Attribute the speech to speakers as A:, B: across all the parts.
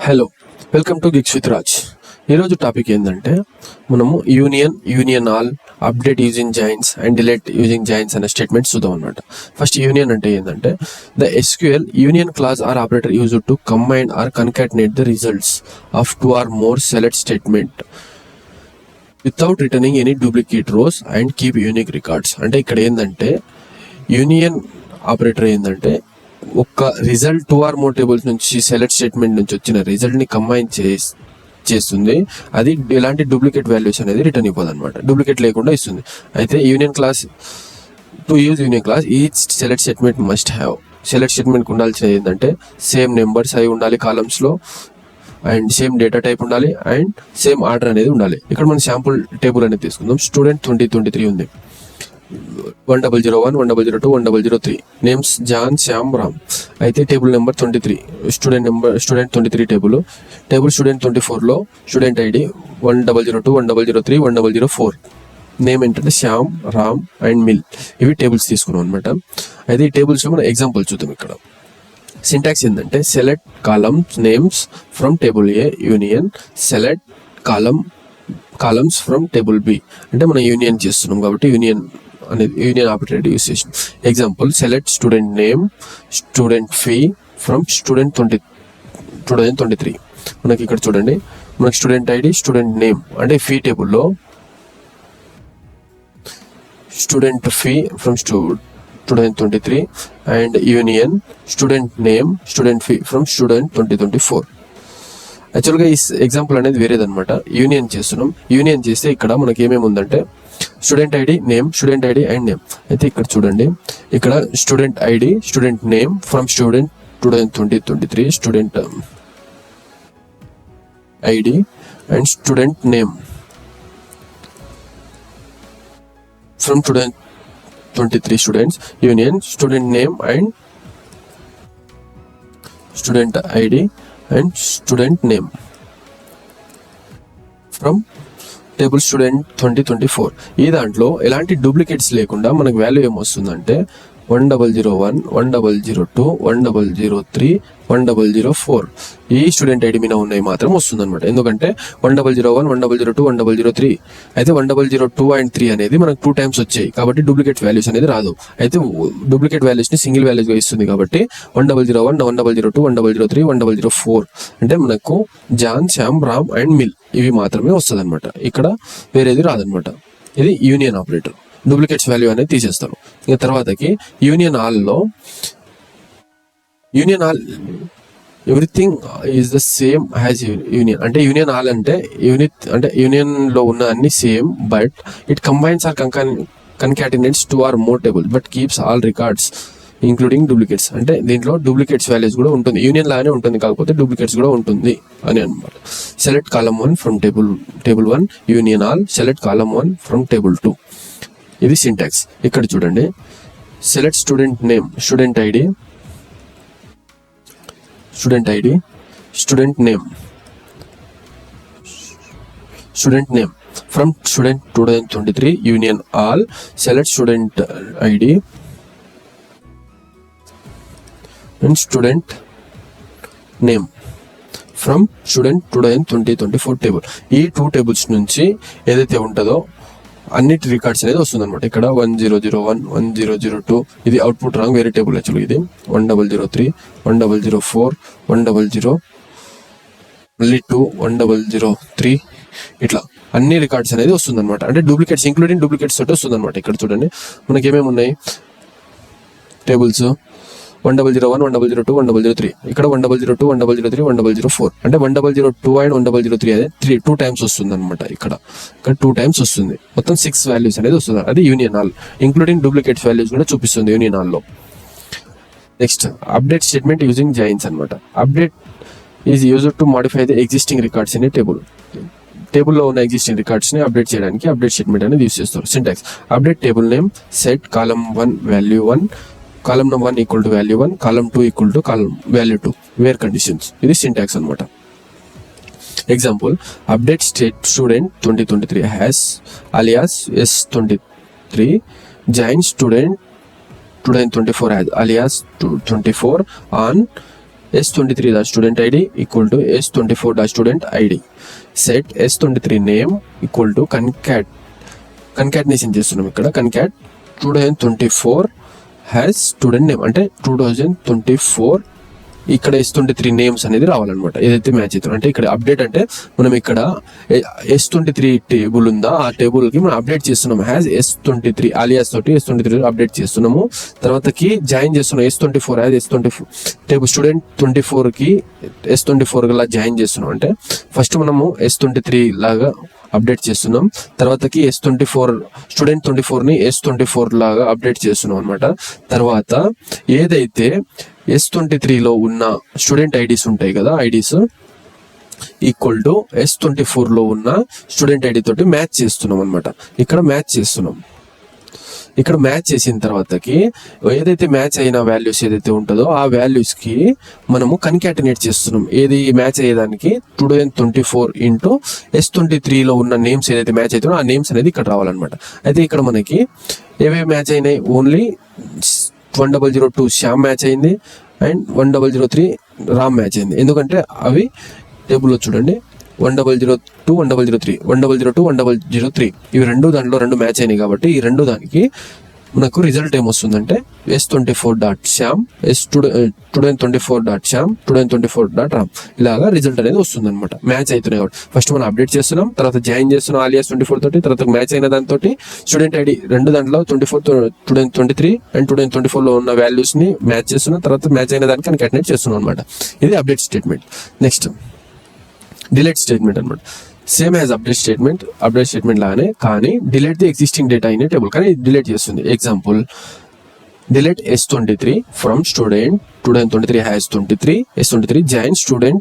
A: Hello, welcome to gigs with Raj. ఈరోజు topic ఏంటంటే మనము union all, update using joins and delete using joins అనే statements చూద్దాం అనమాట. ఫస్ట్ యూనియన్ అంటే ఏంటంటే the SQL union clause or operator use to combine or concatenate the results of two or more select statement without returning any duplicate rows and keep unique records. అంటే ఇక్కడ ఏంటంటే union operator ఏంటంటే ఒక result two or more tables నుంచి select statement నుంచి వచ్చిన రిజల్ట్ని combine చేస్తుంది. అది ఎలాంటి డూప్లికేట్ వాల్యూస్ అనేది రిటర్న్ ఇవ్వదు అనమాట, డూప్లికేట్ లేకుండా ఇస్తుంది. అయితే union class to use union class each select statement must have, select స్టేట్మెంట్కి ఉండాల్సినది ఏంటంటే సేమ్ నెంబర్స్ అయి ఉండాలి కాలమ్స్లో, అండ్ సేమ్ డేటా టైప్ ఉండాలి, అండ్ సేమ్ ఆర్డర్ అనేది ఉండాలి. ఇక్కడ మనం శాంపుల్ టేబుల్ అనేది తీసుకుందాం. స్టూడెంట్ 2023 ఉంది, 1001, 1002, 1003 నేమ్స్ జాన్, శ్యామ్, రామ్. అయితే table number 23 student 23 table student 24లో స్టూడెంట్ ఐడి 1002, 1003, 1004 నేమ్ ఏంటంటే శ్యామ్, రామ్ అండ్ మిల్. ఇవి టేబుల్స్ తీసుకున్నాం అనమాట. అయితే ఈ టేబుల్స్లో మనం ఎగ్జాంపుల్ చూద్దాం. ఇక్కడ సింటాక్స్ ఏంటంటే select columns names from table A union select columns from table B. అంటే మనం యూనియన్ చేస్తున్నాం కాబట్టి యూనియన్ యూనియన్ ఆపరేటర్ యూస్ చేసిన. Example select student name student fee from student 2023. మనకి ఇక్కడ చూడండి, మనకి స్టూడెంట్ ఐడి స్టూడెంట్ నేమ్ అంటే ఫీ టేబుల్లో student fee from 2023 and union student name student fee from student 2024. యాక్చువల్గా ఈ ఎగ్జాంపుల్ అనేది వేరేదనమాట. యూనియన్ చేస్తున్నాం. యూనియన్ చేస్తే ఇక్కడ మనకి ఏమేమి ఉందంటే student ID name and name. అయితే ఇక్కడ చూడండి, ఇక్కడ student ID student name from student 2023 student ID and student name from 2023 students union student name and student ID and student name from table student 2024. ఈ దాంట్లో ఎలాంటి డూప్లికేట్స్ లేకుండా మనకు value ఏమొస్తుందంటే 1001, 1002, 1003, 1004 ఈ స్టూడెంట్ ఐడి మీద ఉన్నాయి మాత్రం వస్తుంది అనమాట. ఎందుకంటే 1001, 1002, 1003 అయితే 1002 అండ్ 3 అనేది మనకు 2 టైమ్స్ వచ్చాయి కాబట్టి డూప్లికేట్ వాల్యూస్ అనేది రాదు. అయితే డూప్లికేట్ వాల్యూస్ని సింగిల్ వాల్యూస్గా ఇస్తుంది కాబట్టి 1001, 1002, 1003, 1004 అంటే మనకు జాన్, శ్యామ్, రామ్ అండ్ మిల్ ఇవి మాత్రమే వస్తుంది అనమాట. ఇక్కడ వేరేది రాదనమాట. ఇది యూనియన్ ఆపరేటర్. డూప్లికేట్స్ వాల్యూ అనేది తీసేస్తారు. ఇక తర్వాతకి union all everything is the same as union. అంటే యూనియన్ ఆల్ అంటే యూనియన్ లో ఉన్న అన్ని same, but it combines or concatenates two or more table but keeps all records including duplicates. అంటే దీంట్లో డూప్లికేట్స్ వాల్యూస్ కూడా ఉంటుంది, యూనియన్ లానే ఉంటుంది, కాకపోతే డూప్లికేట్స్ కూడా ఉంటుంది అని అనమాట. Select column 1 from table 1 union all select column 1 from table 2. ఇది సింటాక్స్. ఇక్కడ చూడండి, select student name student ID student name from student 2023 union all select student ID and student name from student 2024 table. ఈ 2 tables నుంచి ఏదైతే ఉంటుందో అన్నిటి records అనేది వస్తుంది అనమాట. ఇక్కడ 1001, 1002 ఇది అవుట్పుట్ రాంగ్, వేరే టేబుల్ యాక్చువల్గా ఇది 1003, 1004, 1002, 1003 ఇట్లా అన్ని రికార్డ్స్ అనేది వస్తుంది అనమాట. అంటే డూప్లికేట్స్ ఇంక్లూడింగ్ డూప్లికేట్స్ తోటి వస్తుంది అనమాట. ఇక్కడ చూడండి, మనకి ఏమేమి ఉన్నాయి టేబుల్స్ 1001, 1002, 1003 ఇక్కడ 1002, 1003, 1004 అంటే 1002 అండ్ 1003 అదే 2 టైమ్స్ వస్తుంది అనమాట. ఇక్కడ 2 టైమ్స్ వస్తుంది, మొత్తం 6 వాల్యూస్ అనేది వస్తుంది. అది union all including duplicates values కూడా చూపిస్తుంది యూనియన్ ఆల్లో. Next update statement using joins అనమాట. Update is used to modify the existing records in a టేబుల్లో ఉన్న ఎగ్జిస్టింగ్ రికార్డ్స్ని అప్డేట్ చేయడానికి అప్డేట్ స్టేట్మెంట్ అనేది యూస్ చేస్తారు. Syntax update table name set column 1 value 1 column 1 equal to value 1 column 2 equal to column value 2 where conditions. ఇది syntax అనమాట. Example update student 2023 has alias S23 join student 2024 has alias 24 on s23 dot student ID equal to s24 dot student ID. Set s23 name equal to concatenation చేస్తున్నాం ఇక్కడ. Concat 2024 has student name అంటే 2024 ఇక్కడ s23 names అనేది రావాలన్నమాట. ఏదైతే match అవుతుంది అంటే ఇక్కడ అప్డేట్ అంటే మనం ఇక్కడ s23 టేబుల్ ఉందా ఆ టేబుల్కి మనం అప్డేట్ చేస్తున్నాం. హ్యాస్ s23 alias తోటి s23 అప్డేట్ చేస్తున్నాము. తర్వాతకి జాయిన్ చేస్తున్నాం s24 as s24 table student 24కి s24 లా జాయిన్ చేస్తున్నాం. అంటే ఫస్ట్ మనము s23 లాగా అప్డేట్ చేస్తున్నాం. తర్వాతకి s24 స్టూడెంట్ 24ని s24 లాగా అప్డేట్ చేస్తున్నాం అనమాట. తర్వాత ఏదైతే s23లో ఉన్న స్టూడెంట్ ఐడీస్ ఉంటాయి కదా, ఐడీస్ ఈక్వల్ టు s24లో ఉన్న స్టూడెంట్ ఐడి తోటి మ్యాచ్ చేస్తున్నాం అనమాట. ఇక్కడ మ్యాచ్ చేస్తున్నాం. ఇక్కడ మ్యాచ్ చేసిన తర్వాతకి ఏదైతే మ్యాచ్ అయిన వాల్యూస్ ఏదైతే ఉంటుందో ఆ వాల్యూస్కి మనము కన్కాటినేట్ చేస్తున్నాం. ఏది మ్యాచ్ అయ్యేదానికి 2024 ఇంటూ s23లో ఉన్న నేమ్స్ ఏదైతే మ్యాచ్ అవుతుందో ఆ నేమ్స్ అనేది ఇక్కడ రావాలన్నమాట. అయితే ఇక్కడ మనకి ఏవేవి మ్యాచ్ అయినాయి, ఓన్లీ 1002 శ్యామ్ మ్యాచ్ అయింది అండ్ 1003 రామ్ మ్యాచ్ అయింది. ఎందుకంటే అవి టేబుల్లో చూడండి 1002 1003 1002 1003 ఇవి దాంట్లో రెండు మ్యాచ్ అయినాయి కాబట్టి ఈ దానికి మనకు రిజల్ట్ ఏమొస్తుందంటే s24 dot Shyam s2024 dot Shyam 2024 dot Ram ఇలాగా రిజల్ట్ అనేది వస్తుంది అనమాట. మ్యాచ్ అవుతున్నాయి కాబట్టి ఫస్ట్ మనం అప్డేట్ చేస్తున్నాం, తర్వాత జాయిన్ చేస్తున్నాం alias 24 తోటి, తర్వాత మ్యాచ్ అయిన దాంతో స్టూడెంట్ ఐడి దాంట్లో 2023 అండ్ 2024లో ఉన్న వాల్యూస్ని మ్యాచ్ చేస్తున్నాం. తర్వాత మ్యాచ్ అయిన దానికి కన్కాటినేట్ చేస్తున్నాం అనమాట. ఇది update statement. Next delete statement అనమాట. సేమ్ యాజ్ అప్డేట్ స్టేట్మెంట్ లాగానే కానీ delete the existing data in a table, కానీ డిలీట్ చేస్తుంది. Example delete s23 from student 2023 has 23 join student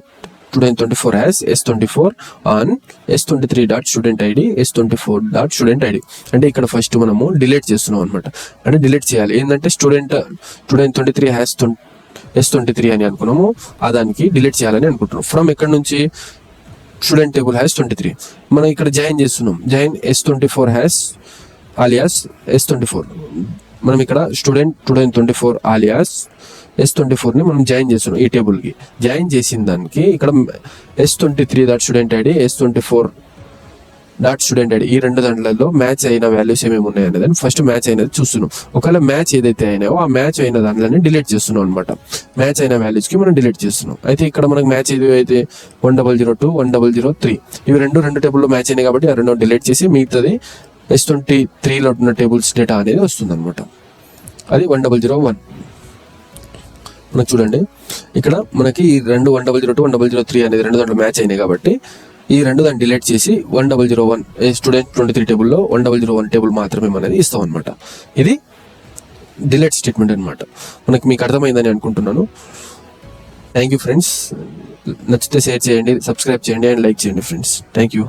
A: 2024 has s24 on s23 dot student ID s24 dot student ID. అంటే ఇక్కడ first మనము delete చేస్తున్నాం అనమాట. అంటే డిలీట్ చేయాలి ఏంటంటే స్టూడెంట్ 2023 హ్యాస్ s23 అని అనుకున్నాము, ఆ దానికి డిలీట్ చేయాలని అనుకుంటున్నాం. ఫ్రమ్ ఎక్కడ నుంచి స్టూడెంట్ టేబుల్ హ్యాస్ 23 మనం ఇక్కడ జాయిన్ చేస్తున్నాం. Join s24 has alias s24 మనం ఇక్కడ స్టూడెంట్ 2024 alias s24ని మనం జాయిన్ చేస్తున్నాం. ఈ టేబుల్కి జాయిన్ చేసిన దానికి ఇక్కడ s23 dot student ID s24 dot student ID ఈ దాంట్లో మ్యాచ్ అయిన వాల్యూస్ ఏమేమి ఉన్నాయి అనేది ఫస్ట్ మ్యాచ్ అయినది చూస్తున్నాం. ఒకవేళ మ్యాచ్ ఏదైతే అయినాయో ఆ మ్యాచ్ అయిన దాంట్లోనే డిలీట్ చేస్తున్నాం అనమాట. మ్యాచ్ అయిన వాల్యూస్కి మనం డిలీట్ చేస్తున్నాం. అయితే ఇక్కడ మనకు మ్యాచ్ ఏదైతే 1002 1003 ఇవి రెండు టేబుల్లో మ్యాచ్ అయినాయి కాబట్టి ఆ రెండు డిలీట్ చేసి మిగతాది s23లో ఉన్న టేబుల్స్ డేటా అనేది వస్తుంది అనమాట. అది 1001. మనకు చూడండి ఇక్కడ మనకి ఈ 1002 1003 అనేది దాంట్లో మ్యాచ్ అయినాయి కాబట్టి ఈ దాన్ని డిలీట్ చేసి 1001 స్టూడెంట్ 23 టేబుల్లో 1001 టేబుల్ మాత్రమే అనేది ఇస్తాం అనమాట. ఇది డిలీట్ స్టేట్మెంట్ అనమాట. మీకు అర్థమైందని అనుకుంటున్నాను. Thank you friends. నచ్చితే షేర్ చేయండి, సబ్స్క్రైబ్ చేయండి అండ్ లైక్ చేయండి ఫ్రెండ్స్. Thank you.